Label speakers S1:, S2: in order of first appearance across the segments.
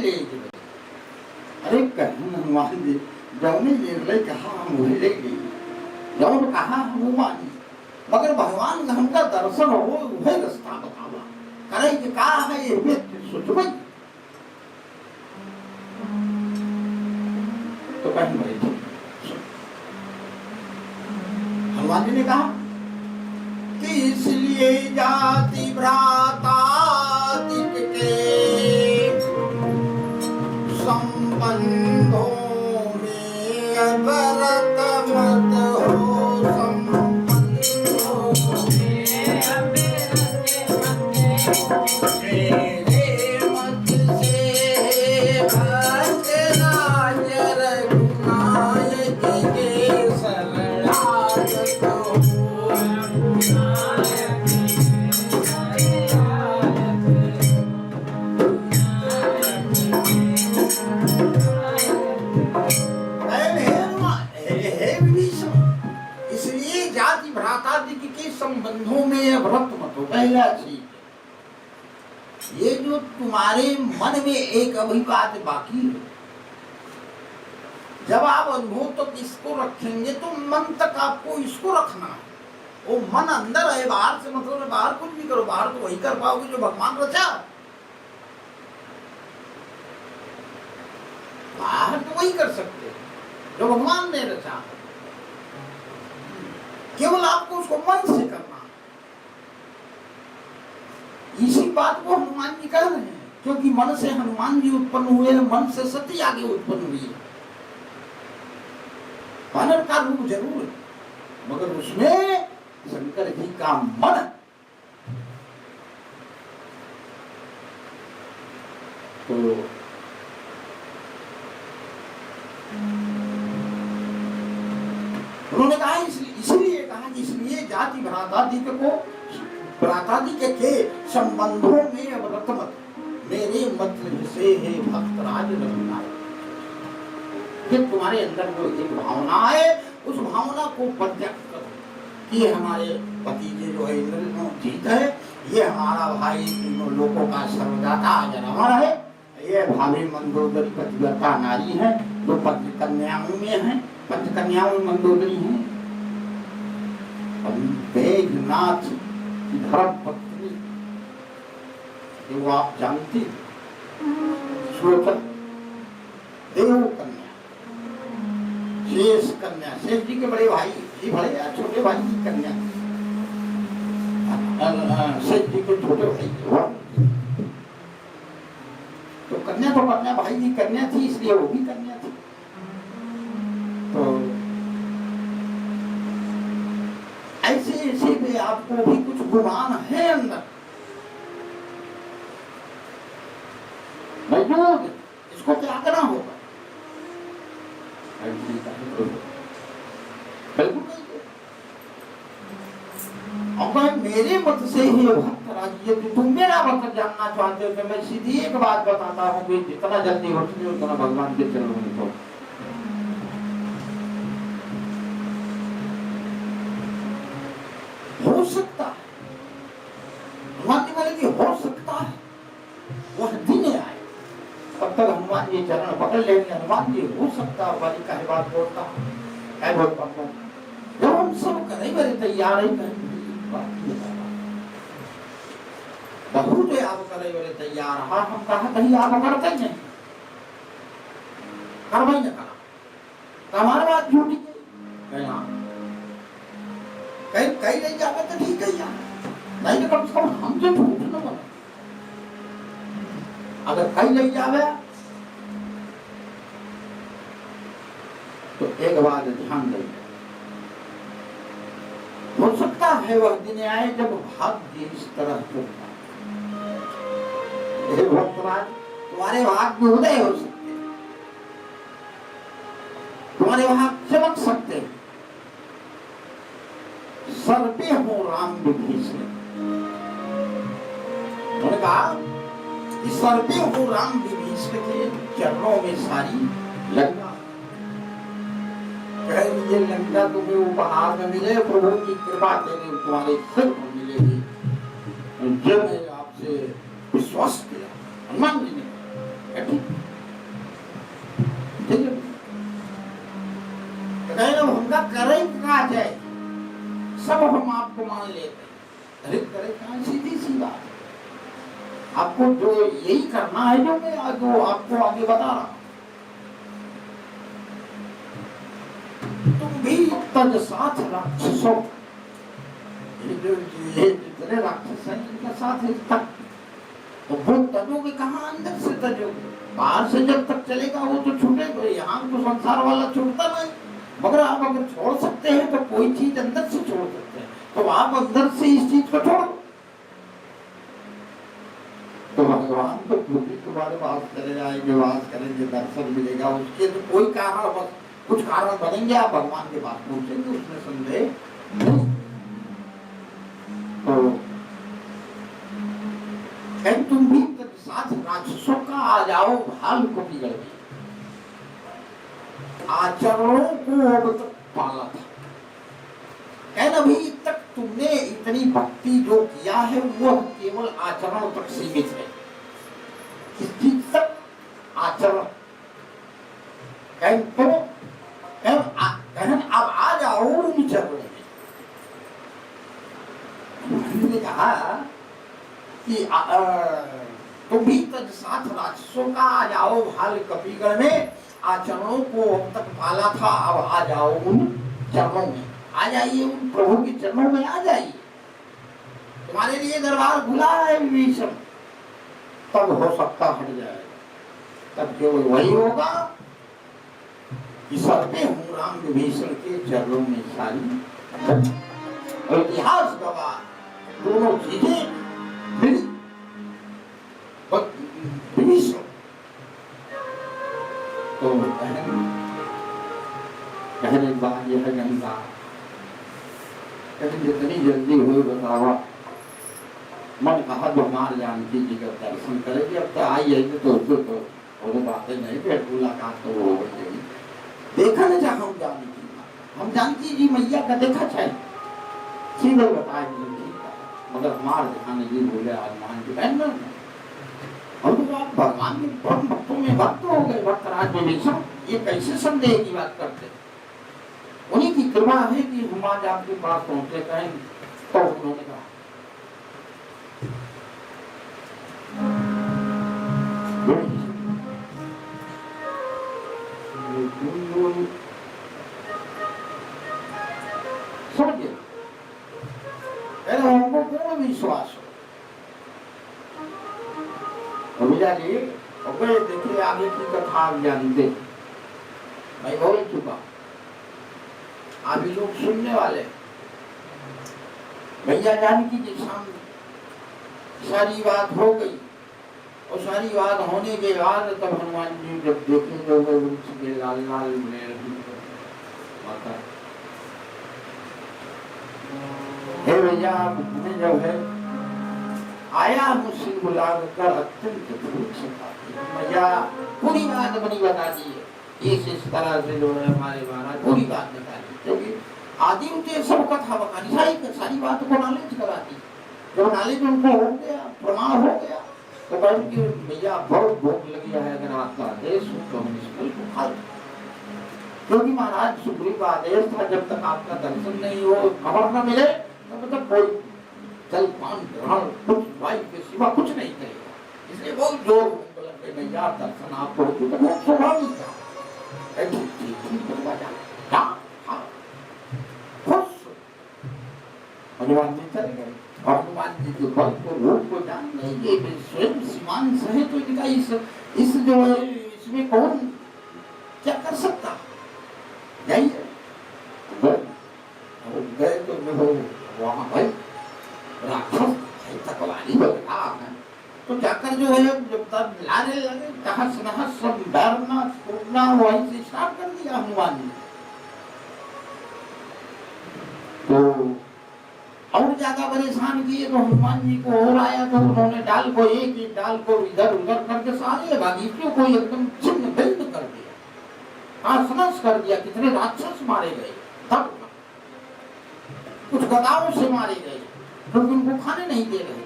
S1: ले अरे कहूँ हनुमान जी जौने निर्णय कहा हम वही ले गई जौन कहा हम मानी मगर भगवान हमका दर्शन हो वही रास्ता बतावा करे कि का है ये सोचबई तो कहीं भाई हनुमान जी ने कहा कि इसलिए जाति भ्राता के संबंधों में अवरत मत हो संबंधों में अवरत मत हो मेरे मत से भक्त राज रघुनायक के शरणागत हो संबंधों में व्रत मत हो। पहला चीज ये जो तुम्हारे मन में एक अभिवाद बाकी है जब आप अनुभव तक इसको रखेंगे तो मन तक आपको इसको रखना है। वो मन अंदर है बाहर से मतलब है बाहर कुछ भी करो बाहर तो वही कर पाओगे जो भगवान रचा बाहर तो वही कर सकते जो भगवान ने रचा केवल आपको उसको मन से करना इसी बात को हनुमान जी कह रहे हैं क्योंकि मन से हनुमान जी उत्पन्न हुए मन से सती आगे उत्पन्न हुई है वानर का रूप जरूर है मगर उसमें शंकर जी का मन तो उन्होंने कहा इसलिए कहा कि इसलिए जाति भ्रातादिक को भ्रातादिक के संबंधों में अवरत मत मेरे मत से है भक्त राज रघुनायक कि तुम्हारे अंदर जो एक भावना है उस भावना को प्रत्यक्ष करो कि हमारे भतीजे जो है इंद्रजीत है ये हमारा भाई तीनों लोगों का सर्वदाता अजर है ये भाभी मंदोदरी पतिव्रता नारी है जो पंचकन्याओं में है पंचकन्याओं में मंदोदरी है वेदनाथ धर्म पत्नी वो आप जानते देव कन्या शेष कन्या शेष जी के बड़े भाई जी बड़े छोटे भाई की कन्या शेष जी के छोटे भाई तो कन्या भाई की कन्या थी इसलिए वो भी कन्या थी तो ऐसे भी आपको भी कुछ गुमान है अंदर मौजूद इसको क्या करना होगा बिल्कुल मेरे मत से ही भक्त राज यदि तुम मेरा मत जानना चाहते हो तो मैं सीधी एक बात बताता हूँ कि जितना जल्दी हो सके उतना भगवान के चरणों में तो हो सकता है हनुमान जी बोले कि हो सकता है वह दिन आए तब तक हनुमान जी चरण पकड़ लेंगे हनुमान जी हो सकता है वाली का बात बोलता है बहुत पकड़ जब हम सब करे मेरे तैयार ही बहुत है आप करे मेरे तैयार हाँ हम कहा कहीं आप करते हैं करवाई न करा तो हमारी बात झूठी है कहीं नहीं जावे तो ठीक है यार नहीं तो कम से कम हमसे झूठ न बने अगर कहीं नहीं जावे तो एक बात ध्यान दें हो सकता है वह दिन आए जब भाग्य इस तरह चलता तुम्हारे भाग में उदय हो सकते तुम्हारे भाग चमक सकते सर्पे हो राम विभीषण उन्होंने कहा कि सर्पे हो राम विभीषण के चरणों में सारी लंका कह ये लंका तुम्हें उपहार में मिले प्रभु की कृपा तेरे तुम्हारे सिर पर मिलेगी जब मैं आपसे विश्वास किया हनुमान जी ने ठीक है, हमका करे कहा जाए, सब हम आपको मान लेते, अरे करे कहा, सीधी सी बात। आपको जो यही करना है जो मैं आपको आगे बता रहा हूं। तुम भी तज साथ राक्षसों, ये जितने राक्षस हैं इनका साथ है तक, तो वो तजोगे कहाँ, अंदर से तजोगे। बाहर से जब तक चलेगा वो तो छूटेगा, यहाँ तो संसार वाला छूटता नहीं। मगर आप अगर छोड़ सकते हैं तो कोई चीज अंदर से छोड़ सकते हैं, तो आप अंदर से इस चीज को छोड़ो, तो भगवान तो खुद ही तुम्हारे पास चले जाएंगे, वास करेंगे, दर्शन मिलेगा। उसके तो कोई कारण, बस कुछ कारण बनेंगे, आप भगवान के पास पहुंचेंगे, उसमें संदेह नहीं। तो तुम भी साथ राक्षसों का आ जाओ भाल को बिगड़ गई, आचरणों को अब तक पाला था। अभी तक तुमने इतनी भक्ति जो किया है वो केवल आचरण तक सीमित है। किस चीज तक? आचरण। तो अब आ जाओ उन चरणों में। ने कहा कि तुम भी तज साथ राक्षसों का आ जाओ भाल कपिगण में, आचरणों को अब तक पाला था, अब आ जाओ उन चरणों में, आ जाइए उन प्रभु के चरणों में आ जाइए। तुम्हारे लिए दरबार खुला है विभीषण, तब हो सकता हट जाएगा, तब केवल वही होगा कि सत्य हूँ राम विभीषण के चरणों में सारी, और इतिहास गवाह दोनों चीजें मिली। विभीषण तो कहने बात यह नहीं बात, जितनी जल्दी हुई बतावा। मन कहा जो मार जानकी जी का दर्शन करेगी, अब तो आई है तो वो बातें नहीं, फिर मुलाकात तो हो गई। देखा ना चाहे हम जानकी जी मैया का देखा चाहे सीधे बताए, मगर मार दिखाने जी बोले हनुमान जी कहना, और तो आप भगवान के परम भक्तों में भक्त हो गए, भक्तराज विभीषण, ये कैसे संदेह की बात करते? उन्हीं की कृपा है कि हनुमान जी आपके पास पहुंचे। कहें तो उन्होंने कहा समझिए, हमको पूर्ण विश्वास हो। अभिजा जी देखिए आगे की कथा आप जानते, मैं बोल चुका, अभी लोग सुनने वाले। भैया जानकी जी सामने सारी बात हो गई, और सारी बात होने के बाद तब हनुमान जी जब देखे तो वो उनसे लाल लाल माता, हे भैया मैं जब है आया मुझसे बुलाव कर अत्यंत भैया पूरी बात बनी बता दी है, इस तरह से जो है हमारे महाराज पूरी बात बता दी, क्योंकि आदि उनके सब कथा बतानी सारी बात को नॉलेज कराती। जब नॉलेज उनको हो गया, प्रमाण हो गया, तो कहें कि भैया बहुत भूख लगी है, अगर आपका आदेश हो तो हम इस फल को खा लें। क्योंकि महाराज सुग्रीव का आदेश था जब तक आपका दर्शन नहीं हो, खबर न मिले, तब तक कोई जलपान ग्रहण कुछ वायु के सिवा कुछ नहीं करेगा। इसलिए बहुत जोर भैया दर्शन आपको तो बहुत स्वाभाविक था। हनुमान जी चले गए, और हनुमान जी के बल को रूप को जान नहीं गए, स्वयं सीमान सहे, तो इनका इस जो है इसमें कौन क्या कर सकता? यही गए तो वहां भाई राक्षस तकवारी बता, तो जाकर जो है जब तक लाने लगे, तहस नहस सब डरना छूटना वहीं से स्टार्ट कर दिया हनुमान जी। तो और ज्यादा परेशान किए, तो हनुमान जी को और आया, तो उन्होंने डाल को एक डाल को इधर उधर करके सारे बागीचों को एकदम छिन्न भिन्न कर दिया, नाश कर दिया। कितने राक्षस मारे गए, तब कुछ गदाओं से मारे गए, क्योंकि उनको खाने नहीं दे रहे,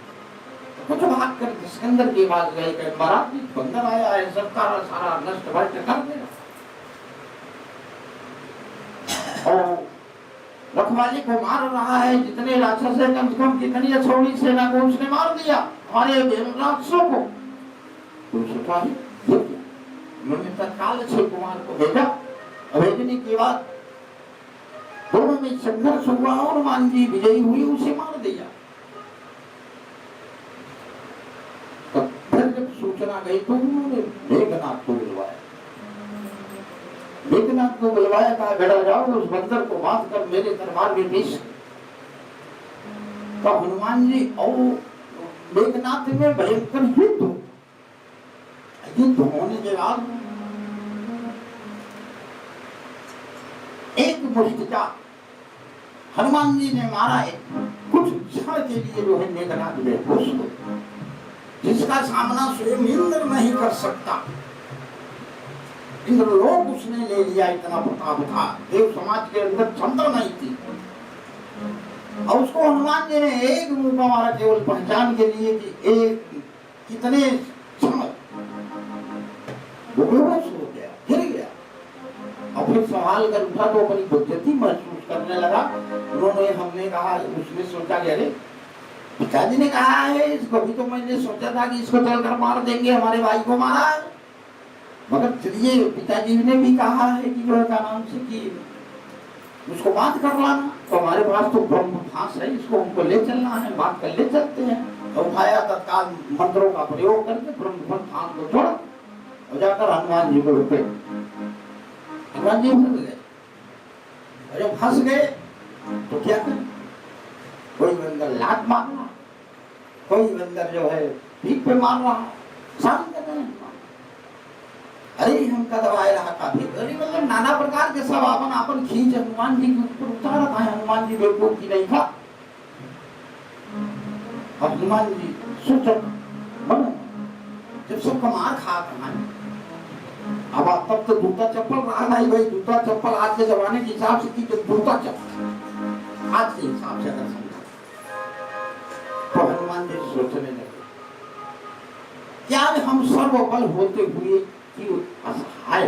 S1: कुछ भाग कर सिकंदर के पास गए, महाराज जी बंदर आया है, सब सारा सारा नष्ट भ्रष्ट कर देगा। और रखवाली को मार रहा है, जितने राक्षस है कम से कम कितनी अछौड़ी सेना को उसने मार दिया, हमारे राक्षसों को। तो सोचा ही उन्होंने तत्काल अक्षय कुमार को भेजा। भेजने के बाद दोनों में संघर्ष हुआ और हनुमान जी विजयी हुई, उसे मार दिया। तब फिर जब सूचना गई तो उन्होंने मेघनाथ को बुलवाया। मेघनाथ को बुलवाया, कहा बेटा जाओ उस बंदर को मार कर मेरे दरबार में पेश। तो हनुमान जी और मेघनाथ में भयंकर युद्ध होने के बाद एक मुष्टिका हनुमान जी ने मारा है। कुछ क्षण के लिए जो है मेघनाथ बेहोश हो, जिसका सामना स्वयं इंद्र नहीं कर सकता। इंद्रलोक उसने ले लिया, इतना प्रताप था, देव समाज के अंदर क्षमता नहीं थी। और उसको हनुमान जी ने एक मुका मारा केवल पहचान के लिए कि एक कितने क्षण वो बेहोश हो गया, गिर गया। और फिर संभाल कर उठा तो अपनी बेइज्जती महसूस करने लगा। उन्होंने हमने कहा, उसने सोचा कि अरे पिताजी ने कहा है इसको भी, तो मैंने सोचा था कि इसको चलकर मार देंगे, हमारे भाई को मारा है। मगर चलिए पिताजी ने भी कहा है कि जो है क्या नाम से कि उसको बात कर लाना, तो हमारे पास तो ब्रह्म फांस है, इसको हमको ले चलना है, बात कर ले चलते हैं। तो उठाया, तत्काल मंत्रों का प्रयोग करके ब्रह्म फांस को छोड़ा और जाकर हनुमान जी को रुके। हनुमान जी फंस गए, और जब फंस गए तो क्या करें? कोई बंदर लात मार रहा, कोई बंदर जो है पीठ पे मार रहा, शांत कर रहे हैं। अरे हम का दबाए रहा काफी, अरे मतलब नाना प्रकार के सब आपन आपन खींच हनुमान जी के ऊपर उतारा था। हनुमान जी बेवकूफ की नहीं था। हनुमान जी सोचक बनो, जब सबका मार खा कहानी, अब तब तो जूता चप्पल रहा नहीं भाई। जूता चप्पल आज के जमाने के हिसाब से की, तो जूता चप्पल आज के हिसाब से अगर समझा तो हनुमान जी सोचने लगे, क्या हम सर्वबल होते हुए कि असहाय,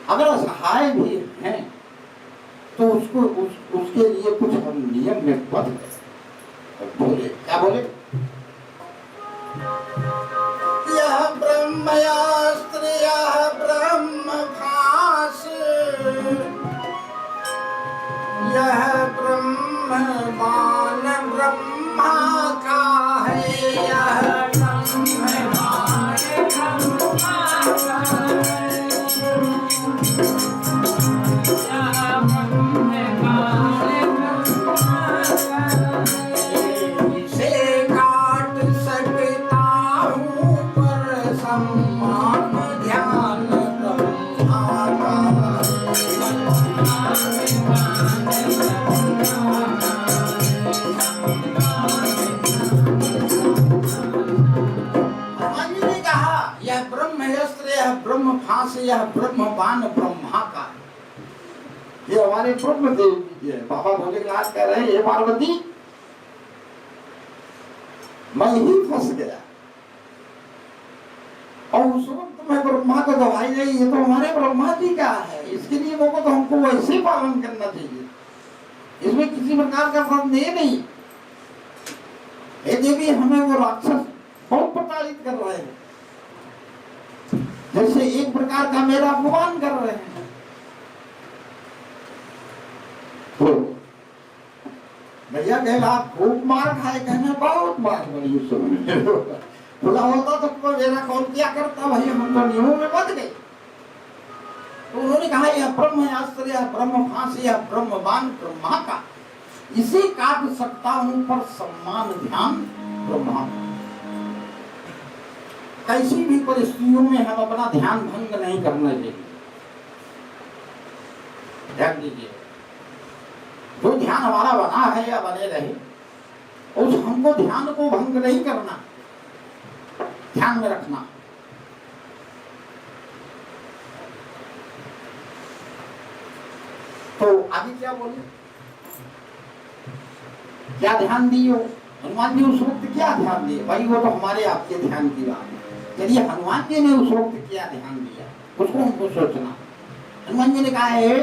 S1: अगर असहाय भी हैं तो उसके लिए कुछ हम नियम में बदल गए। बोले, क्या बोले? यह ब्रह्मयास्त्र यह ब्रह्म फांस, यह ब्रह्म बाण ब्रह्मा का है, यह ब्रह्म बाण ब्रह्मा का है, यह ब्रह्म बाण ब्रह्मा का है। इसे काट सकता हूँ पर सम्मान ध्यान ब्रह्मा का ब्रह्म फांस, यह ब्रह्म बाण ब्रह्मा का है। ये हमारे ब्रह्म देव जी है। बाबा भोलेनाथ कह रहे हैं, हे पार्वती मैं ही फंस गया, और उस वक्त मैं ब्रह्मा को दवाई नहीं, ये तो हमारे ब्रह्मा जी का है, इसके लिए वो तो हमको वैसे पालन करना चाहिए, इसमें किसी प्रकार का संदेह नहीं। यदि भी हमें वो राक्षस बहुत प्रताड़ित कर रहे हैं, जैसे एक प्रकार का मेरा अपमान कर रहे हैं। तो भैया कहला खूब मार खाए, कहना बहुत मार बड़ी उस समय खुला होता तो मेरा कौन क्या करता, भैया हम तो नियमों में बच गए। तो उन्होंने कहा यह ब्रह्म अस्त्र, यह ब्रह्म फांस, यह ब्रह्म बाण ब्रह्मा का, इसे काट सकता हूं पर सम्मान ध्यान ब्रह्मा। कैसी भी परिस्थितियों में हम अपना ध्यान भंग नहीं करना चाहिए। ध्यान दीजिए, जो ध्यान हमारा बना है या बने रहे, उस हमको ध्यान को भंग नहीं करना, ध्यान में रखना। तो आगे क्या बोले, क्या ध्यान दियो? हनुमान जी उस वक्त क्या ध्यान दिए? भाई वो तो हमारे आपके ध्यान की बात है। चलिए हनुमान जी ने उस वक्त क्या ध्यान दिया, उसको हमको सोचना। हनुमान जी ने कहा है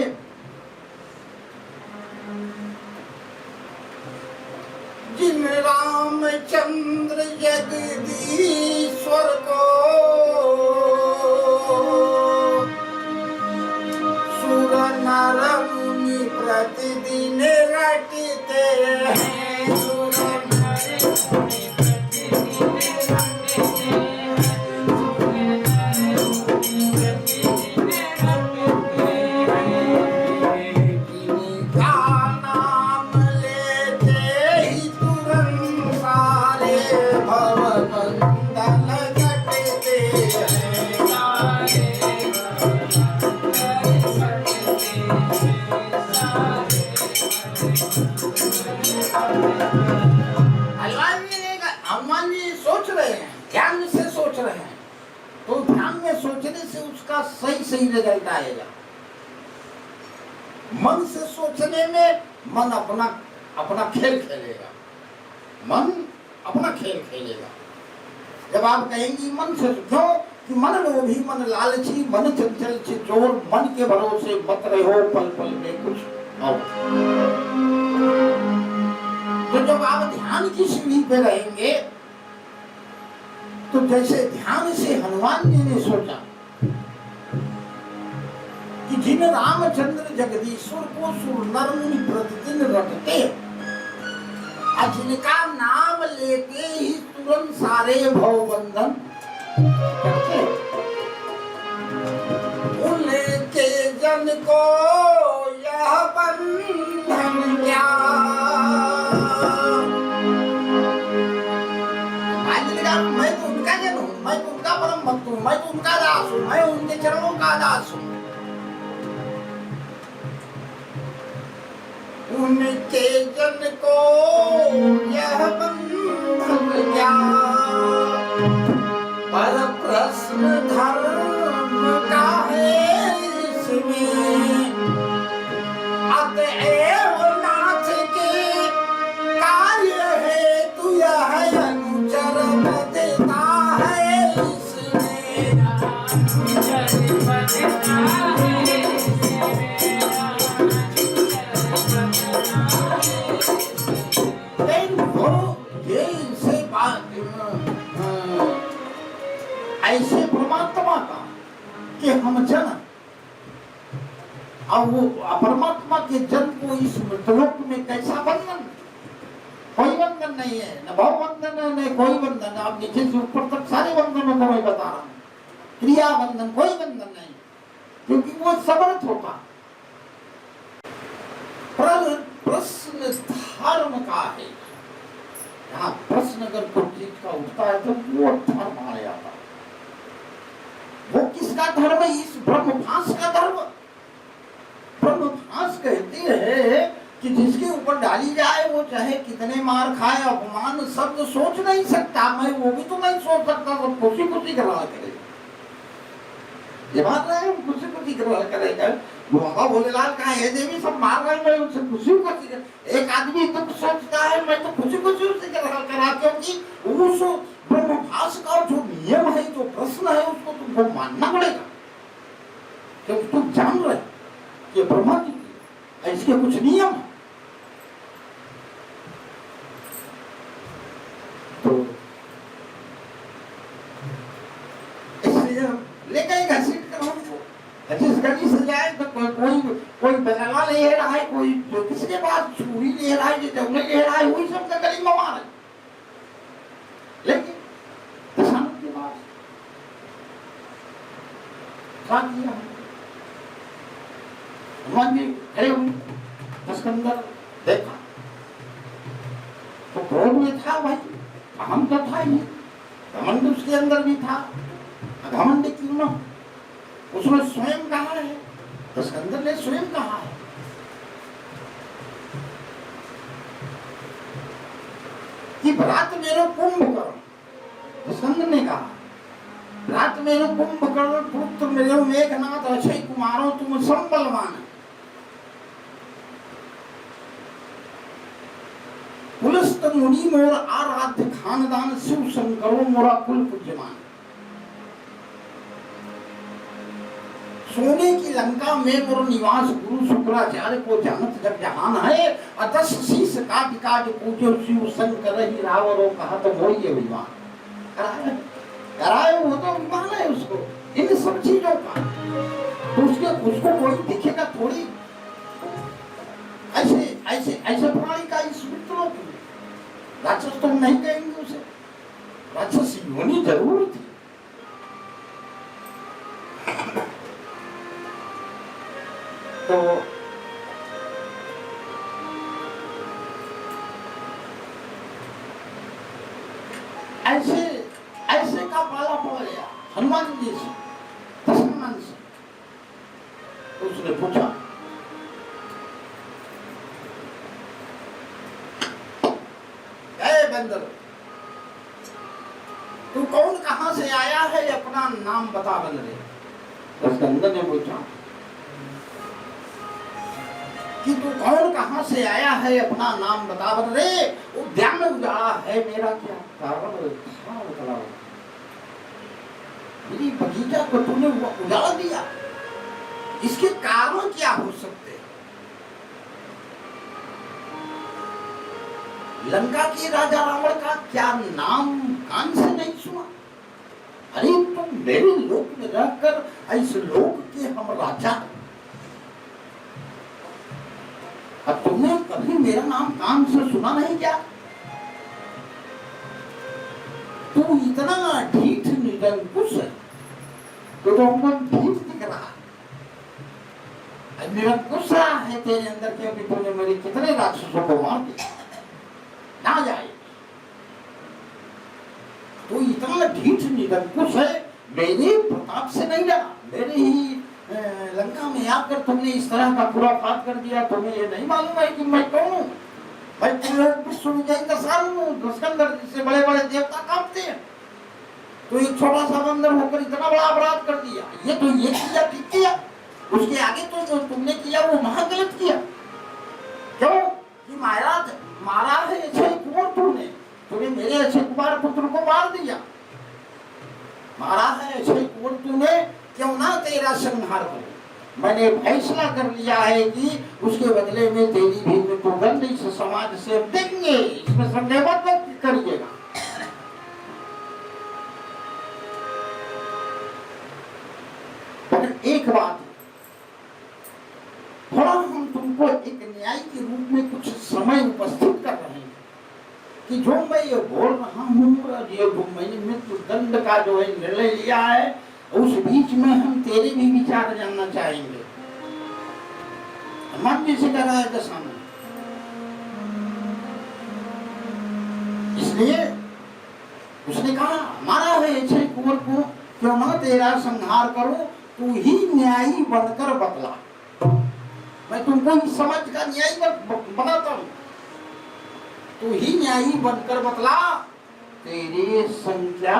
S1: जिन रामचंद्र जगदीश्वर को सुर नर मुनि प्रतिदिन रटते हैं, सुर नर मुनि हनुमान जी सोच रहे हैं, ध्यान से सोच रहे हैं, तो ध्यान में सोचने से उसका सही सही रिजल्ट आएगा। मन से सोचने में मन अपना अपना खेल खेलेगा, मन अपना खेल खेलेगा। जब आप कहेंगी मन से, क्यों कि मन लोभी, मन लालची, मन चंचल चित्तौर, मन के भरोसे मत रहो, पल पल में कुछ और। तो जब आप ध्यान की सीढ़ी पे रहेंगे, तो जैसे ध्यान से हनुमान जी ने सोचा कि जिन रामचंद्र जगदीश्वर को सुर नर मुनि प्रतिदिन रटते, जिनका नाम लेते ही तुरंत सारे भव बंधन करते, उनके जन को यह बंधन क्या। मैं तो उनका जन हूँ, मैं तो उनका परम भक्त हूँ, मैं तो उनका दास हूँ, मैं उनके चरणों का दास हूँ। उनके जन को यह बंधन क्या, पर प्रश्न धर्म का है इसमें, अतएव नाथ के कार्य है तू यह अनुचर बदता है इसमें, अनुचर बदता है ऐसे परमात्मा का कि हम जन, अब वो परमात्मा के जन को इस मृतलोक में कैसा बंधन, कोई बंधन नहीं है, न भव बंधन है न कोई बंधन। आप नीचे से ऊपर तक सारे बंधनों को मैं बता रहा हूँ, क्रिया बंधन कोई बंधन नहीं, क्योंकि वो समर्थ होता। प्रश्न धर्म का है, यहाँ प्रश्न अगर कोई चीज का उठता है तो वो धर्म आ जाता है। वो किसका धर्म है? इस ब्रह्मभास का धर्म। ब्रह्मभास कहते हैं कि जिसके ऊपर डाली जाए वो चाहे कितने मार खाए, अपमान शब्द सोच नहीं सकता, मैं वो भी तो नहीं सोच सकता, तो खुशी खुशी करवा करेगा, ये बात नहीं, खुशी खुशी करवा करेगा। बाबा भोलेलाल कहा हे देवी सब मार रहे, मैं उनसे खुशी खुशी, एक आदमी दुख सोचता है मैं तो खुशी खुशी उसे करा, क्योंकि उस ब्रह्मभास का जो नियम है, जो प्रश्न है, उसको तुमको मानना पड़ेगा, क्योंकि तुम जान रहे कि ब्रह्मा जी इसके कुछ नियम है। तो इसलिए ले गए घसीट कर हमको, जिस गली से जाए तो कोई बदला ले रहा है, कोई जो किसके पास छुरी ले रहा है, जो जंगल ले रहा है, वही सब गली में मार, लेकिन किसानों के पास क्या किया। हनुमान जी खड़े हुए, सिकंदर देखा तो क्रोध में था भाई, अहम तो था ही, घमंड उसके अंदर भी था, घमंड क्यों ना, उसने स्वयं कहा है, तो सिकंदर ने स्वयं कहा है कि भ्रात मेरो कुंभकर्ण, तो सिकंदर ने कहा भ्रात मेरो कुंभकर्ण, पुत्र मेरो मेघनाथ, अक्षय कुमारो तुम संबलवान, कुलस्त मुनि मोर आराध्य खानदान, शिव शंकरो मोरा कुल पूज्यमान। सोने की लंका में मोर निवास गुरु शुक्राचार्य को जानत जग जहान है। अतस शीस काट काट पूजो शिव शंकर ही रावरो कहा तो वो ये विमान कराए कराए, वो तो विमान है उसको इन सब चीजों का। तो उसको कोई दिखेगा थोड़ी। ऐसे ऐसे ऐसे प्राणी का इस मित्रों को राक्षस तो नहीं कहेंगे उसे, राक्षस योनि जरूर थी। तो ऐसे ऐसे का पाला पड़ गया हनुमान जी से, दशरथ से। उसने पूछा, बंदर तू कौन कहां से आया है, अपना नाम बता बंदरे। दशरथ ने पूछा कि तू कौन कहां से आया है, अपना नाम बता बंदरे। उद्यान में उजाड़ा है मेरा क्या कारण बताओ। मेरी बगीचा को तूने उजाड़ दिया, इसके कारण क्या हो सकते। लंका के राजा रावण का क्या नाम कान से नहीं सुना। अरे तुम मेरे लोक में रहकर ऐसे लोक के हम राजा, अब तुमने कभी मेरा नाम कान से सुना नहीं क्या। तू इतना ढीठ निरंकुश है, तो हमको ढीठ दिख रहा है। निरंकुश है तेरे अंदर, क्योंकि तूने मेरे कितने राक्षसों को मार दिया ना जाए। तो इतना ढीठ निरंकुश है, मेरे प्रताप से नहीं डरा। मेरे ही लंका में आकर तुमने इस तरह का बुरा पाप कर दिया। तुम्हें ये नहीं मालूम है कि मैं कौन हूँ। मैं पूरे विश्व विजयी का साल हूँ, दुष्कंदर जिससे बड़े बड़े देवता कांपते हैं। तो एक छोटा सा बंदर होकर इतना बड़ा अपराध कर दिया। ये तो ये किया ठीक किया, उसके आगे तो जो तुमने किया वो महागलत किया। क्यों कि महाराज मारा है अच्छे कुंवर तूने मेरे अच्छे कुमार पुत्र को मार दिया। मारा है अच्छे कुंवर तूने, क्यों ना तेरा संहार करो। मैंने फैसला कर लिया है कि उसके बदले में तेरी भी मृत्यु दंड इस समाज से देंगे। इसमें संदेह मत करिएगा। पर एक बात, थोड़ा हम तुमको एक न्याय के रूप में कुछ समय उपस्थित कर रहे हैं कि जो मैं ये बोल रहा हूँ, ये जो मैंने मृत्यु दंड का जो है निर्णय लिया है, उस बीच में हम तेरे भी विचार जानना चाहेंगे। मन जी से कह रहा है दशा में, इसलिए उसने कहा मारा है अच्छे कुंवर को, क्यों ना तेरा संहार करो, तू ही न्यायी बनकर बतला। मैं तुमको इस समाज का न्यायी बनाता हूं, तू ही न्यायी बनकर बतला। तेरी संख्या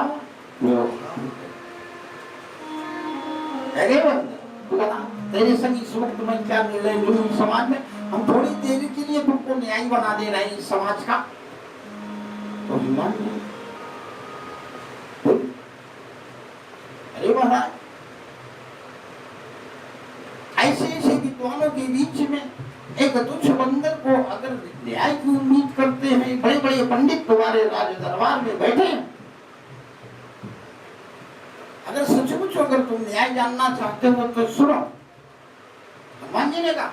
S1: तेरे संग इस वक्त मैं क्या निर्णय लूं इस समाज में। हम थोड़ी देर के लिए तुमको न्यायी बना दे रहे हैं इस समाज का। तो अरे महाराज, ऐसे ऐसे विद्वानों के बीच में एक तुच्छ बंदर को अगर न्याय की उम्मीद करते हैं, बड़े बड़े पंडित तुम्हारे राज दरबार में बैठे हैं, अगर सचमुच अगर तुम न्याय जानना चाहते हो तो सुनो। हनुमान जी ने कहा,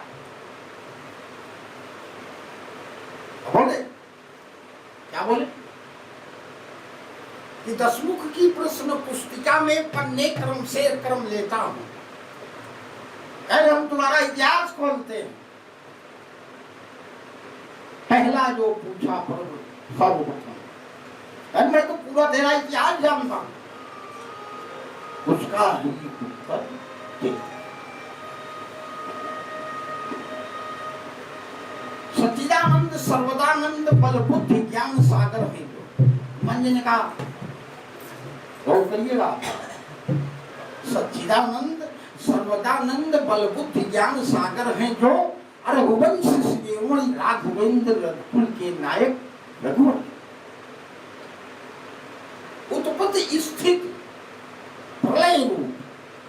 S1: बोले क्या बोले कि दसमुख की प्रश्न पुस्तिका में पन्ने क्रम से क्रम लेता हूं। अरे हम तुम्हारा इतिहास खोलते हैं। पहला जो पूछा सर्वप्रथम, मैं तो पूरा तेरा इतिहास जानता हूं, उसका ही उत्तर दे। सच्चिदानंद सर्वदानंद बल बुद्धि ज्ञान सागर है जो। मन जी ने कहा गौर करिएगा, सच्चिदानंद सर्वदानंद बल बुद्धि ज्ञान सागर है जो, रघुवंश श्रेष्ठ राघवेंद्र रघुकुल के नायक रघुवर। उत्पत्ति स्थिति प्रलय रूप,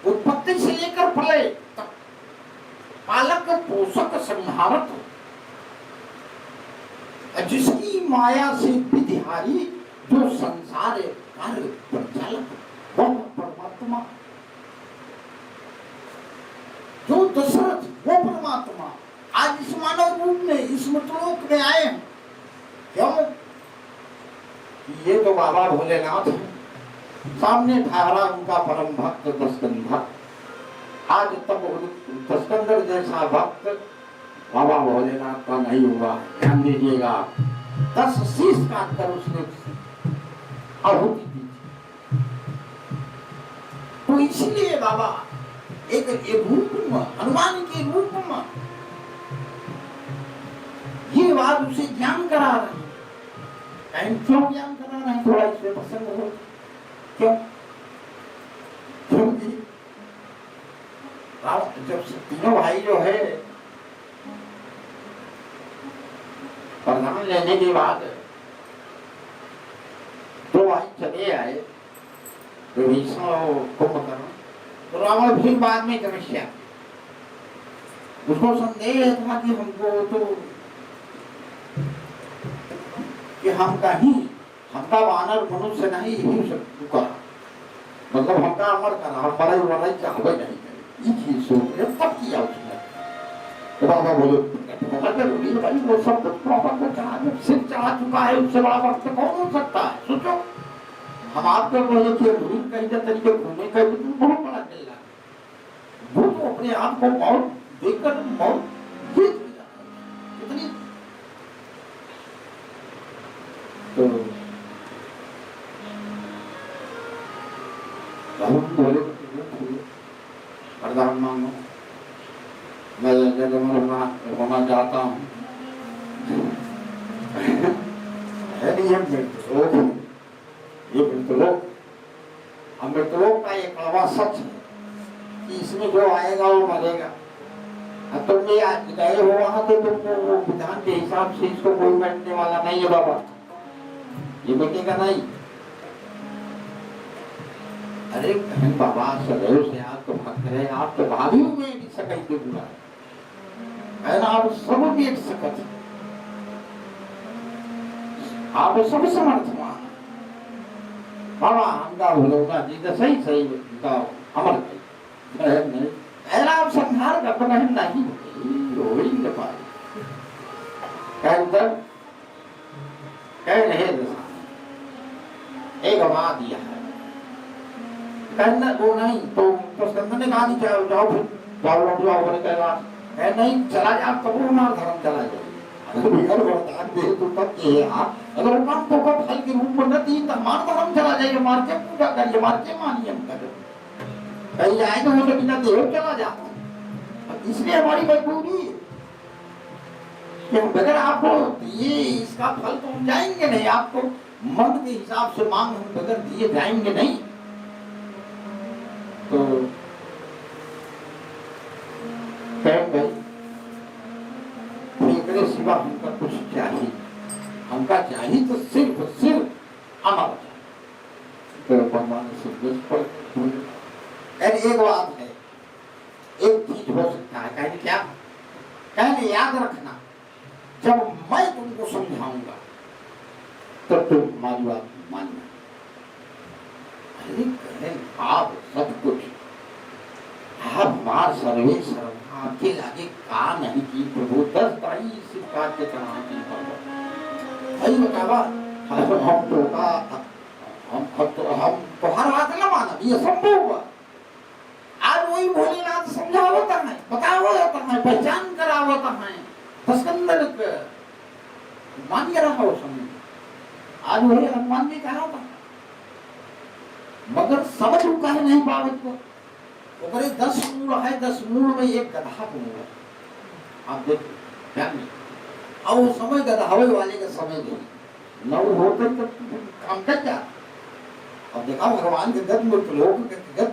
S1: उत्पत्ति से लेकर प्रलय भले पालक पोषक संहारक जिसकी माया से विधिहारी जो संसार कार्य प्रचालक वह परमात्मा, जो दशरथ वो परमात्मा आज इस मानव रूप में इस मृतलोक में आए हैं। क्यों? ये तो बाबा भोलेनाथ है, सामने ठहरा उनका परम भक्त दशकंधर। आज तब दशकंधर जैसा भक्त बाबा भोलेनाथ का नहीं हुआ। ध्यान दीजिएगा, 10 शीश काट कर उसने आहुति दी। तो इसलिए बाबा एक रूप में, हनुमान के रूप में ये बात उसे ज्ञान करा रहे हैं। क्यों ज्ञान करा रहे हैं? थोड़ा इसमें प्रसंग हो। क्यों? क्योंकि जब तीनों भाई जो है प्रधान लेने के बाद दो भाई चले आए, तो भीष्म और कुंभकर्ण, तो रावण फिर बाद में तपस्या, उसको संदेह था कि हमको तो कि हम कहीं हमका वानर मनुष्य नहीं ही सब करा, मतलब हमका अमर करा, हम बड़े बड़े चाहवे नहीं करे, ये चीज सोच तब किया उसने। तो बाबा बोले जरूरी है भाई, वो सब कुछ प्रॉपर को कहा, जब सिर चढ़ा चुका है उससे बड़ा वक्त कौन हो सकता है? सोचो, हम आपको बोले कि रूप कहीं ना तरीके घूमने का बहुत बड़ा मिल रहा है, वो तो अपने आप को मौत देखकर मौत जीत कितनी। तो बोले वरदान मांगो, मैं होना चाहता हूँ। ये मृतलोक, अमृतलोक का एक कड़वा सच है कि इसमें जो आएगा वो मरेगा। अब तुम भी आज गए हो वहां, तो तुमको वो विधान के हिसाब से इसको कोई बैठने वाला नहीं है बाबा, ये बैठेगा नहीं। अरे बहन बाबा सदैव से आप तो भक्त रहे, आप तो भाभी में भी सकई के बुरा है ना, आप सब भी सकत, आप सब समर्थमान बाबा। हमका भूलोगा जी तो सही सही का अमर नहीं, ऐसा आप संहार का बहन नहीं हो ही न पाए। कह रहे एक आवाज दिया है, कहना वो नहीं तो स्कंद ने कहा नहीं जाओ जाओ फिर जाओ लौट जाओ, बोले कैलाश है नहीं चला जा, तब हमारा धर्म चला जाए। अगर वरदान दे तो तब ये आप अगर काम तो का फल के रूप में न दी तो हमारा धर्म चला जाएगा, मार के पूजा करिए, मार के मानिए हम करें, कहीं जाए तो वो तो बिना देव चला जाता। इसलिए हमारी मजबूरी है कि अगर आपको दिए इसका फल तो हम जाएंगे नहीं, आपको मन के हिसाब से मांग हम बगैर दिए जाएंगे नहीं। तो सिवा हमका कुछ चाहिए, हमका चाहिए तो सिर्फ अमर। तो भगवान एक बात है, एक चीज हो सकता है, कहने क्या, कहने याद रखना, जब मैं तुमको समझाऊंगा तब तुम हमारी बात मानना। अरे आप सब कुछ आप हमार सर्वे सर्व आपके लागे का नहीं की प्रभु, 10 दाई सिक्का के चढ़ा की भाई बतावा हम तो हर बात न माना, ये संभव हुआ। आज वही भोलेनाथ समझावता है, बतावता है, पहचान करावता है, दशकंधर मान के रहा हो समय, आज वही हनुमान जी कहा था, मगर समझ चुका है नहीं पावत को। 10 मूल है, 10 मूल में एक गधा मूल है, आप देखो क्या नहीं, और वो समय गधावे वाले का समय नहीं, न वो होते तो काम कर जा। अब देखा भगवान के गद में लोग के गद,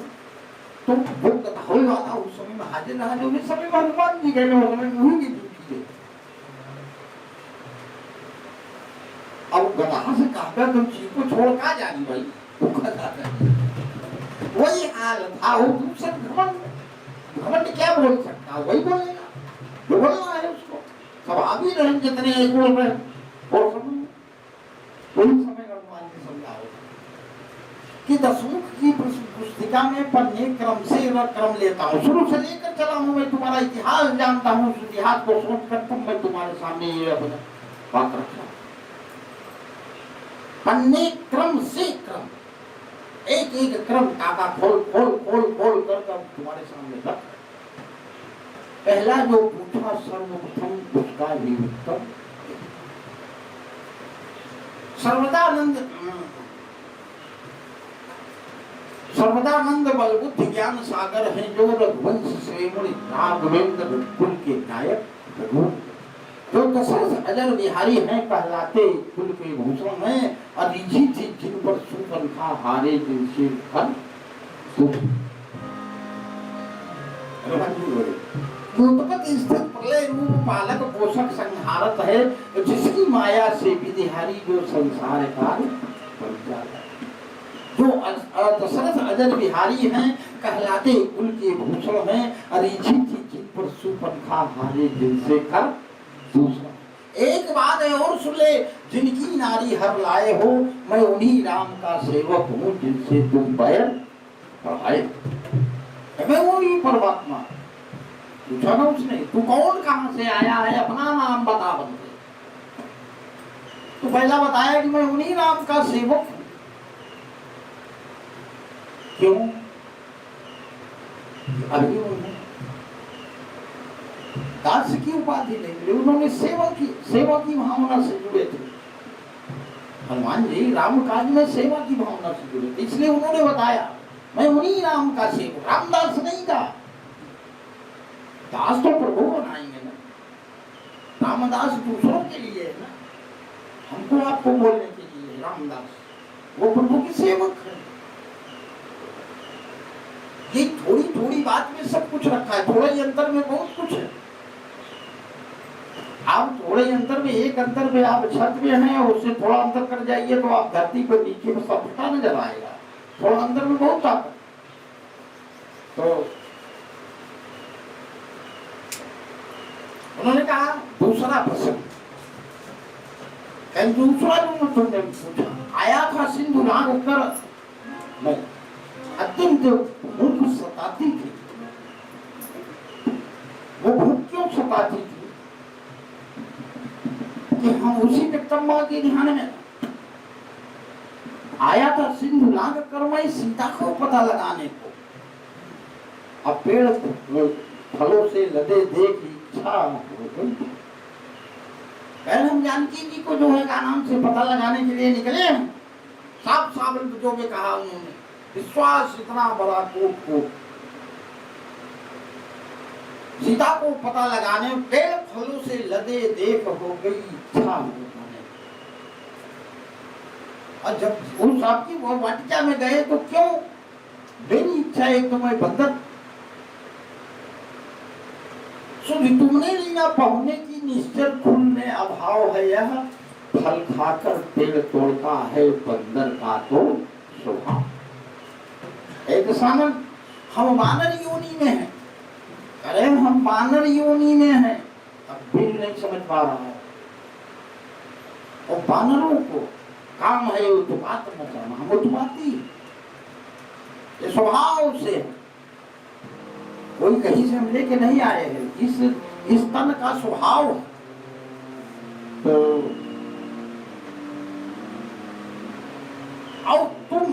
S1: तो वो गधावे वाला उस समय में हाजिर रहा, जो उस समय में हनुमान जी गए, वो समय में हुई ड्यूटी है। अब गधा से कहा तुम चीज को छोड़ का जानी भाई, वो गधा वही हाल था, वो दूसरे घमंड क्या बोल सकता है, वही बोलेगा जो बोलना है उसको। सब आ भी रहे जितने एक बोल रहे और समय वही समय हनुमान जी समझाओ कि दसमुख की पुस्तिका में पढ़ने क्रम से वह क्रम लेता हूँ, शुरू से लेकर चला हूँ, मैं तुम्हारा इतिहास जानता हूँ, उस इतिहास को सोच कर तुम मैं तुम्हारे सामने ये अपना बात रखा। पढ़ने क्रम से क्रम, एक एक क्रम काका खोल खोल खोल खोल कर तुम्हारे सामने रख। पहला जो पूछा सर्वप्रथम उसका ही उत्तर। सर्वदानंद बलबुद्ध ज्ञान सागर है जो रघुवंश श्रेणी राघवेंद्र कुल के नायक रघु, जो दशरथ अजर बिहारी हैं कहलाते कुल के भूषण हैं, अरिजी थी जिन पर सुपंखा हारे जिन से फल उत्पत्ति स्थित प्रलय रूप पालक पोषक संहारक है, जिसकी माया से विधिहारी जो संसार काल परिचालक, जो दशरथ अजर बिहारी हैं कहलाते कुल के भूषण हैं, अरिजी थी जिन पर सुपंखा हारे जिनसे कर दूसरा। एक बात है और सुन ले, जिनकी नारी हर लाए हो, मैं उन्हीं राम का सेवक हूँ जिनसे तुम पैर बढ़ाए। मैं वही परमात्मा। पूछा ना उसने, तू कौन कहां से आया है, अपना नाम बता बंदे। तो पहला बताया कि मैं उन्हीं राम का सेवक हूं। क्यों? अभी उन्होंने दास की उपाधि नहीं मिली, उन्होंने सेवा की भावना से जुड़े थे। हनुमान जी राम काज में सेवा की भावना से जुड़े थे, इसलिए उन्होंने बताया मैं उन्हीं राम का सेवक। रामदास नहीं था, दास तो प्रभु बनाएंगे ना, रामदास दूसरों के लिए है ना, हमको आपको बोलने के लिए। रामदास वो प्रभु की सेवक है। ये थोड़ी थोड़ी बात में सब कुछ रखा है, थोड़े ही अंतर में बहुत कुछ है। आप थोड़े ही अंतर में, एक अंतर में आप छत में हैं, उससे थोड़ा अंतर कर जाइए तो आप धरती पर नीचे में सब फटा नजर आएगा। थोड़ा अंतर में बहुत ताकत। तो उन्होंने कहा दूसरा प्रश्न, दूसरा जो तुमने पूछा, आया था सिंधु नाग कर मैं अत्यंत भूख सताती थी। वो भूख क्यों सताती थी कि हम उसी जगदम्बा के ध्यान में। आया था सिंधु नाग कर मैं सीता को पता लगाने को। अब पेड़ फलों से लदे देख इच्छा हो गई। पहले हम जानकी जी को जो है का नाम से पता लगाने के लिए निकले हैं। साफ साफ जो भी कहा उन्होंने, विश्वास इतना बड़ा कोट सीता को पता लगाने, पेड़ फलों से लदे देख हो गई इच्छा हो जाने। और जब उस आपकी वो वाटिका में गए तो क्यों मेरी इच्छा एक तो मैं बंदर तुमने लिया पहुने की निश्चल फूल में अभाव है, यह फल खाकर पेड़ तोड़ता है बंदर का तो स्वभाव। एक सामन हम वानर योनि में हैं, अरे हम वानर योनि में हैं, अब भी नहीं समझ पा रहा है। और वानरों को काम है उत्पात मचाना, हम उत्पाती, ये स्वभाव से कोई कहीं से हम लेके नहीं आए हैं, इस तन का स्वभाव। तो और तुम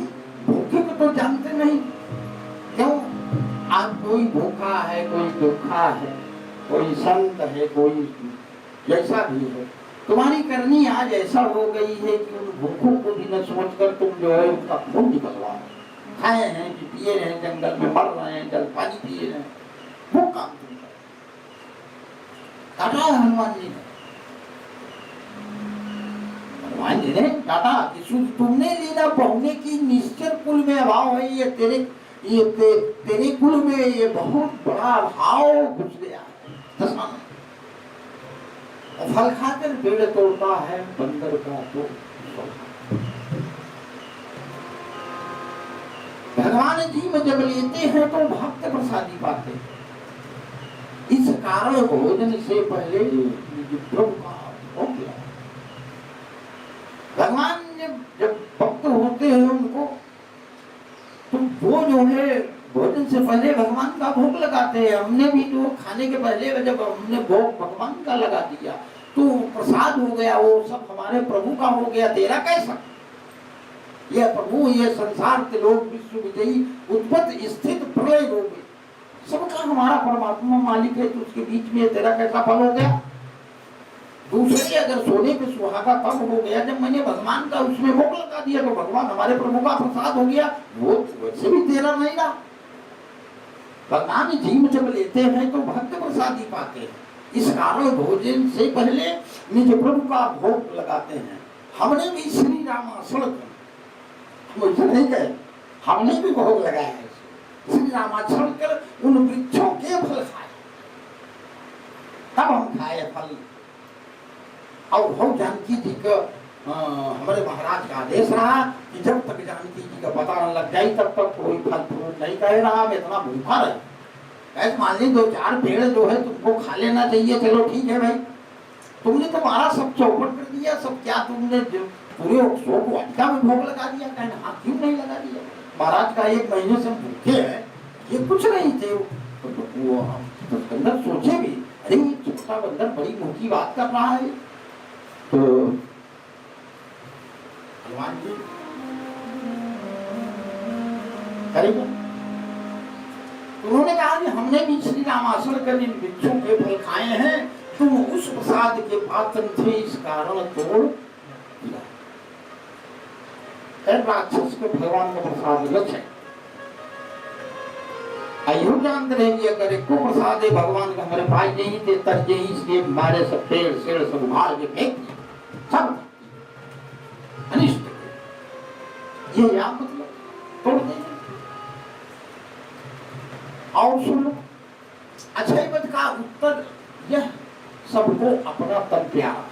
S1: भूखे को तो जानते नहीं, क्यों? आज कोई भूखा है, कोई दुखा है, कोई संत है, कोई जैसा भी है, तुम्हारी करनी आज ऐसा हो गई है कि उन भूखों को भी न सोचकर तुम जो है उनका खून निकलवा खाए हैं कि पिए रहे, जंगल में मर रहे हैं, जल पानी पिए रहे, वो काम तुम काटा हनुमान जी ने। हनुमान जी ने काटा कि तुमने लीला पहुने की निश्चर कुल में अभाव है, ये तेरे कुल में ये बहुत बड़ा भाव घुस गया है। फल खाकर पेड़ तोड़ता है बंदर का तो। भगवान जी में जब लेते हैं तो भक्त प्रसादी पाते हैं। कारण भोजन से पहले प्रभु का भोग लगाओ। भगवान जब भक्त होते हैं उनको तो वो जो है भोजन से पहले भगवान का भोग लगाते हैं। हमने भी जो खाने के पहले जब हमने भोग भगवान का लगा दिया तो प्रसाद हो गया, वो सब हमारे प्रभु का हो गया। तेरा कैसा? ये प्रभु, ये संसार के लोग, विश्व विजयी, उत्पत्ति स्थित प्रलय लोग, सबका हमारा परमात्मा मालिक है, तो उसके बीच में तेरा कैसा फल हो गया? दूसरे अगर सोने पे सुहागा तब हो गया जब मैंने भगवान का उसमें भोग लगा दिया, तो भगवान हमारे प्रभु का प्रसाद हो गया, वो वैसे भी तेरा नहीं रहा। भगवान जीव जब लेते हैं तो भक्त प्रसाद ही पाते हैं। इस कारण भोजन से पहले निज प्रभु का भोग लगाते हैं। हमने भी श्री रामाचरण, मुझे नहीं कहे, हमने भी भोग लगाया है। श्री रामाचरण कर उन वृक्षों के फल खाए, तब हम खाए फल। और हो जानकी जी का हमारे महाराज का आदेश रहा कि जब तक जानकी जी का पता न लग जाए तब तक कोई फल फ्रूट नहीं कह रहा, मैं इतना भूखा रहे। ऐसे मान ली 2-4 पेड़ जो है तुमको खा लेना चाहिए, चलो ठीक है भाई, तुमने तुम्हारा सब चौपट कर दिया, सब क्या तुमने पूरे 100 को अटका में भोग लगा दिया, कहना हाँ क्यों नहीं लगा दिया? महाराज का 1 महीने से भूखे हैं, ये कुछ नहीं थे। वो हम बंदर सोचे भी, अरे ये छोटा बंदर बड़ी मोटी बात कर रहा है। तो हनुमान जी करेगा, उन्होंने कहा कि हमने भी श्री रामाचरण कर इन वृक्षों के फल खाए हैं, तुम उस प्रसाद के पात्र थे, इस कारण तोड़ दिया। राक्षस को भगवान का प्रसाद लक्ष्य है। अयो जानते रहे कि अगर एक को प्रसाद है भगवान का हमारे पास नहीं थे तरजे, इसलिए हमारे सब पेड़ शेड़ सब उखाड़ के फेंक दिए, सब अनिष्ट। ये या मतलब तोड़ देंगे। और सुनो, अक्षय वध का उत्तर यह सबको अपना तन प्यारा।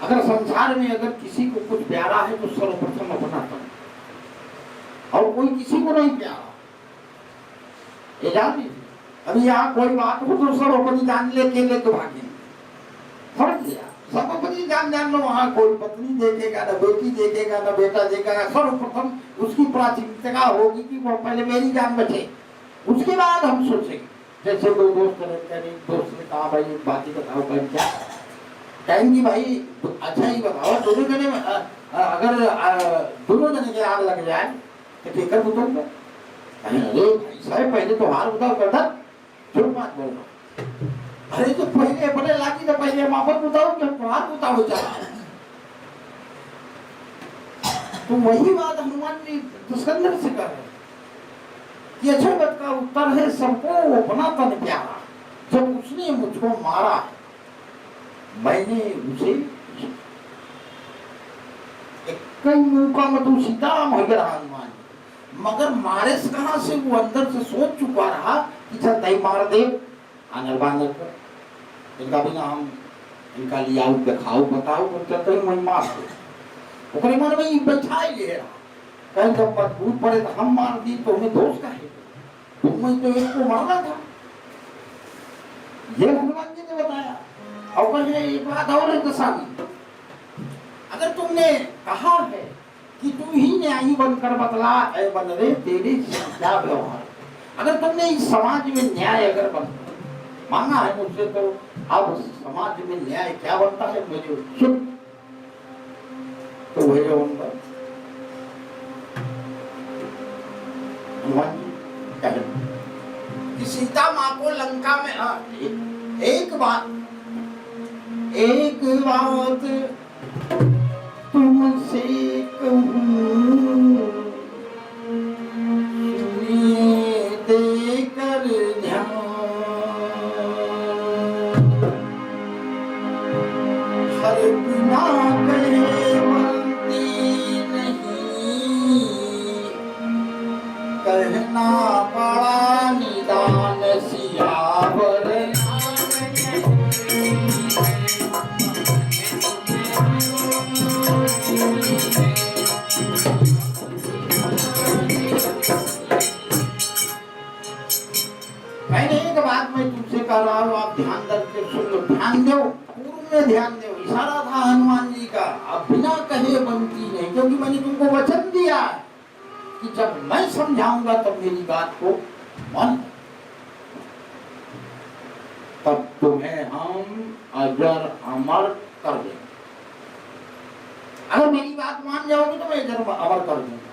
S1: अगर संसार में अगर किसी को कुछ प्यारा है तो सर्वप्रथम अपना तन, और कोई किसी को नहीं प्यारा। ये जान लीजिए, अभी यहाँ कोई बात हो तो सब अपनी जान लेके भागे, समझ लिया? सब अपनी जान लो। वहाँ कोई पत्नी देखेगा, न बेटी देखेगा, न बेटा देखेगा। सर्वप्रथम उसकी प्राथमिकता होगी कि वो पहले मेरी जान बचे, उसके बाद हम सोचेंगे। जैसे दो दोस्त रहते हैं, दोस्त ने कहा भाई एक बात ही बताओ, कर क्या कहेंगी भाई? अच्छा ही बताओ, दोनों जने अगर दोनों जने के आग लग जाए तो ठेकर बताऊंगा? अरे भाई साहब पहले तो हार बताओ, करता झूठ बात बोल रहा। अरे तो पहले बड़े लागी तो पहले माफत बताओ, जब हार बताओ चला। तो वही बात हनुमान जी दुष्कंदर से कर रहे कि अच्छे बात का उत्तर है सबको अपना तन प्यारा। जब उसने मुझको मारा, मैंने उसे एक मौका में तो सीताराम हो गया हनुमान, मगर मारे से कहां से वो अंदर से सोच चुका रहा कि चल तय मार दे आंगल बांगल कर, इनका बिना हम इनका लिया खाओ बताओ चलते मैं मार दे। ओकरे मन में बैठा ही ले रहा, कहीं जब मजबूत पड़े तो हम मार दी तो हमें दोष का है, तुम्हें तो एक को मारना था। ये हनुमान जी ने बताया। और कहे एक बात और है दशामी, अगर तुमने कहा है कि तू ही न्यायी बनकर बतला, ऐ बन रे तेरे क्या व्यवहार, अगर तुमने इस समाज में न्याय अगर मांगा है मुझसे, तो अब समाज में न्याय क्या बनता है मुझे सुन। तो वही हनुमान जी कहे कि सीता माँ को लंका में एक बात तुमसे कहूँ, देकर ध्यान हर बिना कहे बनती नहीं, कहना पड़ा निदान सियावर। मैंने एक बात मैं तुमसे अंदर के सुन लो, ध्यान दो, पूर्व में ध्यान दो। इशारा था हनुमान जी का, अब बिना कहे बनती नहीं, क्योंकि मैंने तुमको वचन दिया है कि जब मैं समझाऊंगा तब मेरी बात को मान, तब तुम्हें हम अजर अमर कर देंगे। अगर मेरी बात मान जाओगे तो मैं अजर अमर कर दूंगा।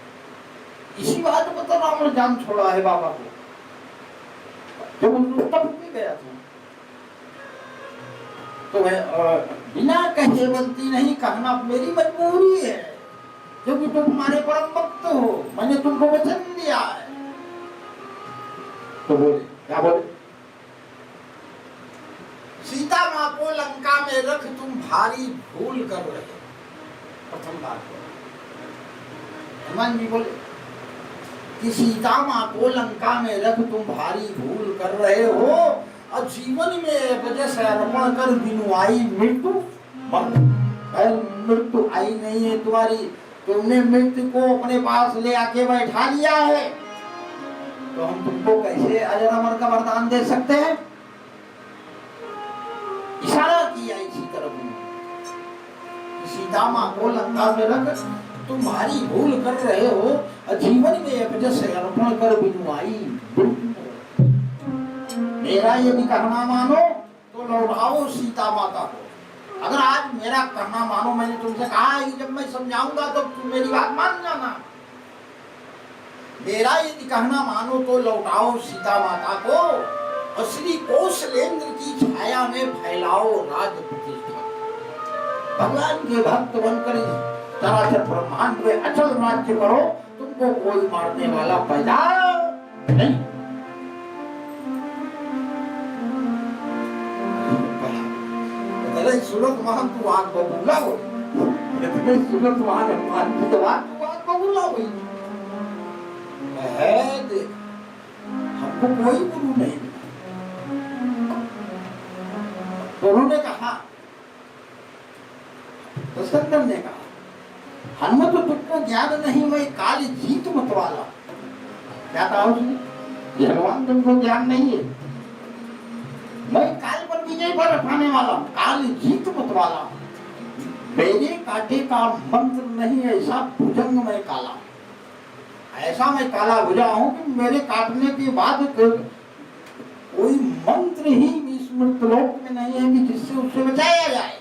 S1: इसी बात पर तो रावण जान छोड़ा है बाबा को, जब उनको तब भी गया था। तो बिना कहे बनती नहीं, कहना मेरी मजबूरी है, क्योंकि तुम हमारे परम भक्त हो, मैंने तुमको वचन दिया है। तो बोले, क्या बोले? सीता माँ को लंका में रख तुम भारी भूल कर रहे। प्रथम बात हनुमान जी बोले कि सीता माँ को लंका में रख तुम भारी भूल कर रहे हो, और जीवन में वजह से अर्पण कर बिनु आई मृत्यु, मृत्यु आई नहीं है तुम्हारी, तुमने मृत्यु को अपने पास ले आके बैठा लिया है, तो हम तुमको कैसे अजर अमर का वरदान दे सकते हैं? इशारा किया इसी तरफ सीता माँ को लंका में रख तुम भारी भूल कर रहे हो, जीवन में वजह से अर्पण कर बिनु आई। मेरा यदि कहना मानो तो लौटाओ सीता माता को। अगर आज मेरा कहना मानो, मैंने तुमसे कहा है कि जब मैं समझाऊंगा तो तुम मेरी बात मान जाना। मेरा यदि कहना मानो तो लौटाओ सीता माता को, और श्री कौशलेंद्र की छाया में फैलाओ राज प्रतिष्ठा। भगवान के भक्त बनकर चराचर ब्रह्मांड में अचल राज्य करो, तुमको कोई मारने वाला पैदा नहीं। सुरत महान तू आग बबूला हो, सुरत महान हनुमान की तो आग बबूला हुई है। देख, हमको कोई गुरु नहीं। तो उन्होंने कहा, दशरथ ने कहा, हनुमत तुमको ज्ञान नहीं, मैं काल जीत मत वाला। क्या कहा उसने? भगवान तुमको ज्ञान नहीं है, मैं काल पर विजय पर पाने वाला, काल जीत मत वाला। मेरे काटे का मंत्र नहीं, ऐसा भुजंग में काला, ऐसा मैं काला भुजा हूं कि मेरे काटने के बाद कोई मंत्र ही इस मृतलोक में नहीं है कि जिससे उससे बचाया जाए।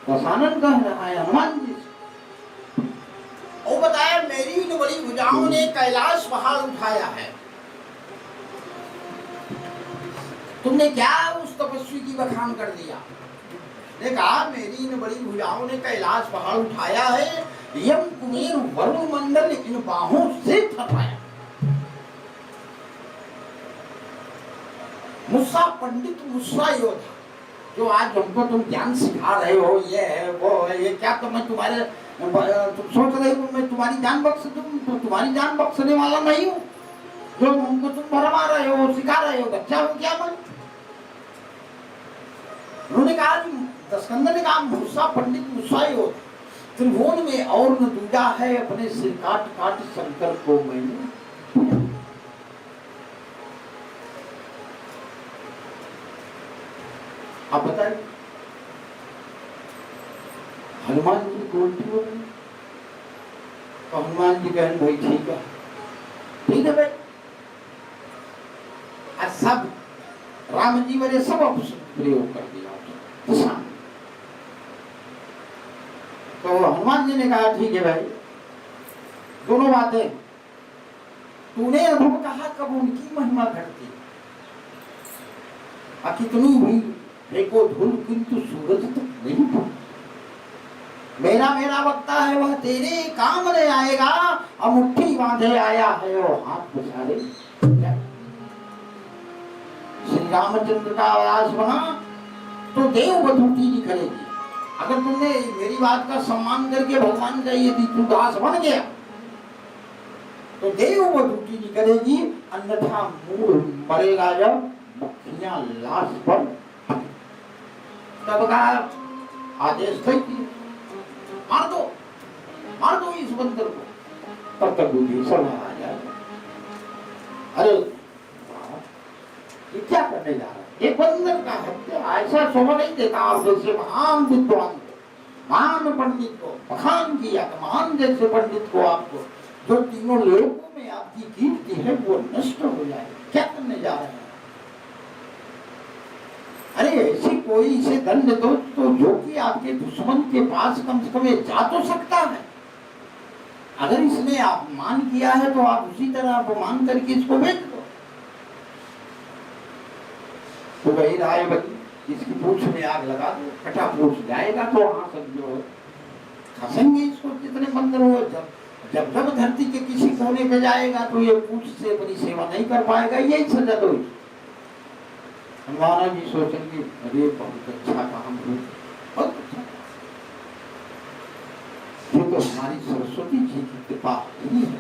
S1: दशानन कह रहा है हनुमान जी से, और बताया मेरी इन बड़ी भुजाओं ने कैलाश पहाड़ उठाया है। तुमने क्या उस तपस्वी की बखान कर दिया? देखा, मेरी इन बड़ी भुजाओं ने कैलाश पहाड़ उठाया है, यम कुबेर वरुण मंडल इन बाहों से थर्राया। मुस्सा पंडित, मुस्सा योद्धा, जो आज हमको तुम ज्ञान सिखा रहे हो, ये है वो है, ये क्या? तो मैं तुम्हारे, तुम सोच रहे हो मैं तुम्हारी जान बख्श दूं? तो तुम्हारी जान बख्शने वाला नहीं हूँ, जो हमको तुम भरमा रहे हो, सिखा रहे हो, बच्चा हो क्या मैं? उन्होंने कहा, दशकंदर ने कहा, मुस्सा पंडित मुस्सा योद्धा, त्रिभुवन में और न दूजा है, अपने सिर काट काट शंकर को मैंने। आप बताइए, हनुमान जी को उल्टी हो गई। तो हनुमान जी कहें, भाई ठीक है, ठीक है भाई। आज सब राम जी मेरे सब प्रयोग कर दिया। तो हनुमान जी ने कहा, ठीक है भाई, दोनों बातें तूने अधम कहा, कब उनकी महिमा घटती, कितनी हुई देखो धूल, किंतु सूरज तक नहीं था। मेरा मेरा वक्ता है वह तेरे काम में आएगा, अब मुट्ठी बांधे आया है और हाथ पसारे। श्री रामचंद्र का आवास बना तो देव बधूटी निकलेगी। अगर तुमने मेरी बात का सम्मान करके भगवान का यदि तू दास बन गया तो देव बधूटी निकलेगी, अन्यथा मूढ़ मरेगा जब मक्खियां लाश पर। तब का आदेश थे कि मार दो इस बंदर को। तब तक विभीषण आ जाए, अरे ये क्या करने जा रहा है? ये ऐसा शोभा नहीं देता आप जैसे महान विद्वान को, महान पंडित को बखान किया, महान जैसे पंडित को आपको, जो तीनों लोगों में आपकी कीर्ति है वो नष्ट हो जाए। क्या करने जा रहे हैं? अरे ऐसी कोई इसे दंड दो तो जो कि आपके दुश्मन के पास कम से कम जा तो सकता है। अगर इसने अपमान किया है तो आप उसी तरह अपमान करके इसको भेज दो। तो वही राय बनी, इसकी पूंछ में आग लगा दो, कटा पूछ जाएगा तो वहां सब जो खसेंगे इसको जितने मंदिर हो। जब जब धरती के किसी कोने पे जाएगा तो ये पूंछ से अपनी सेवा नहीं कर पाएगा, यही सजा दो। हनुमान जी सोचेंगे अरे बहुत अच्छा काम हो, बहुत अच्छा, ये तो हमारी सरस्वती जी की कृपा ही है।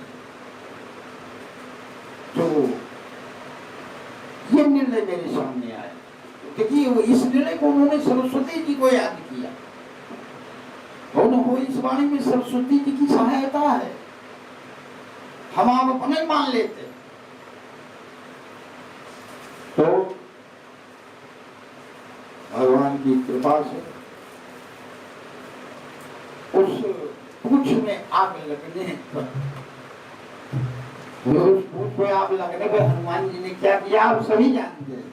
S1: तो ये निर्णय मेरे सामने आया, क्योंकि इस निर्णय को उन्होंने सरस्वती जी को याद किया। हो इस वाणी में सरस्वती जी की सहायता है, हम आप अपने मान लेते। तो भगवान की कृपा से उस पूछ में आग लगने पर, उस पूछ में आग लगने पर हनुमान जी ने क्या किया आप सभी जानते हैं।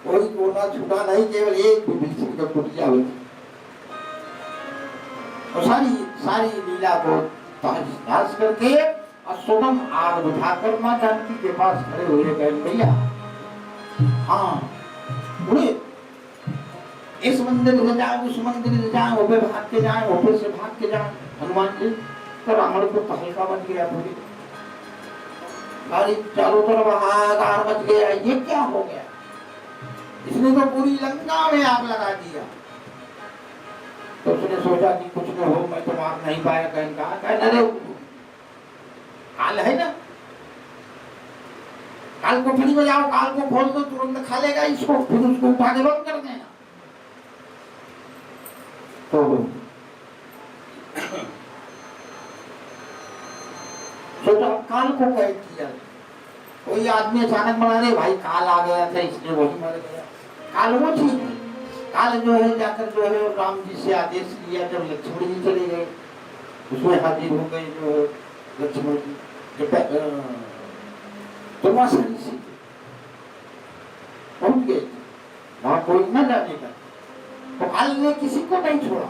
S1: कोई कोना छूटा नहीं, केवल एक विभीषण का कुटिया हुई और सारी लीला को तहस करके और स्वयं आग बुझाकर मां जानकी के पास खड़े हुए गए, भैया हाँ उड़े, इस मंदिर से जाए उस मंदिर से जाए, ऊपर भाग के जाए, ऊपर से भाग के जाए। हनुमान जी तो रावण को तहलका बच गया, पूरी गाड़ी चारों तरफ हाहाकार मच गया, ये क्या हो गया? इसने तो पूरी लंका में आग लगा दिया। तो उसने सोचा कि कुछ न हो, मैं तो मार नहीं पाया। कहना काल है ना, काल को फड़ी बजाओ, काल को खोल दो, तुरंत खा लेगा इसको, फिर उसको उठा के बंद कर देना। तो सोचा काल को कैद किया। कोई आदमी अचानक बना रहे भाई काल आ गया था इसलिए वही मर गया। काल वो ठीक है, काल जो है जाकर जो है राम जी से आदेश लिया, जब लक्ष्मण जी चले गए उसमें हाजिर हो गए जो है लक्ष्मण जी, तो वहां से पहुंच गए, वहां कोई न जाने का। तो काल ने किसी को नहीं छोड़ा,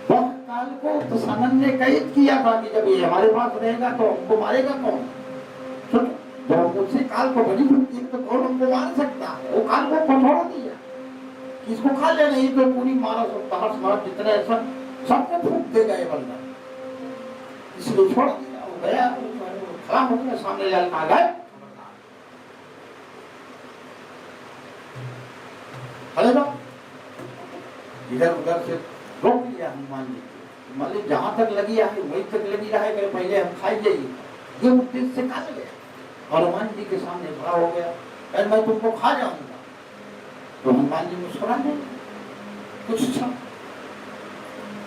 S1: वह काल को तो सनन ने कैद किया था कि जब ये हमारे पास रहेगा तो हमको मारेगा कौन? जब मुझसे काल को बड़ी भूख थी तो कौन हमको मार सकता है? वो काल को छोड़ दिया, किसको खा ले, नहीं तो पूरी मारा सकता, जितने सबको फूक देगा ये बंदा, इसलिए छोड़ दिया। वो गया, खड़ा हो गया सामने, ललका गए खड़े रहो, इधर उधर से रोक लिया हनुमान जी को। मतलब जहां तक लगी है वहीं तक लगी रहे, पहले हम खाई जाइए, ये उद्देश्य से काट गया। और हनुमान जी के सामने खड़ा हो गया, मैं तुमको खा जाऊंगा। तो हनुमान जी मुस्कुरा गए कुछ क्षण,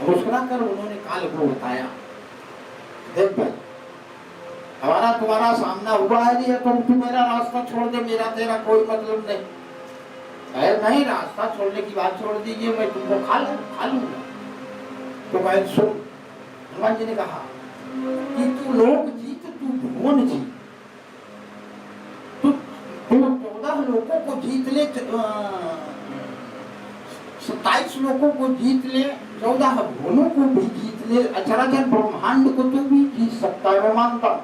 S1: मुस्कुरा कर उन्होंने काल को बताया, देख भाई हमारा तुम्हारा सामना हुआ है नहीं, तुम मेरा रास्ता छोड़ दे, मेरा तेरा कोई मतलब नहीं। नहीं, रास्ता छोड़ने की बात छोड़ दीजिए, मैं तुमको खा लूंगा। तो भाई सुन, हनुमान जी ने कहा कि तू लोक जीत, तू भुवन जीत, तू 14 लोगों को जीत ले, 27 लोगों को जीत ले, 14 भुवनों को भी जीत ले, अचराचर ब्रह्मांड को तू भी जीत सकता है, मैं मानता हूं।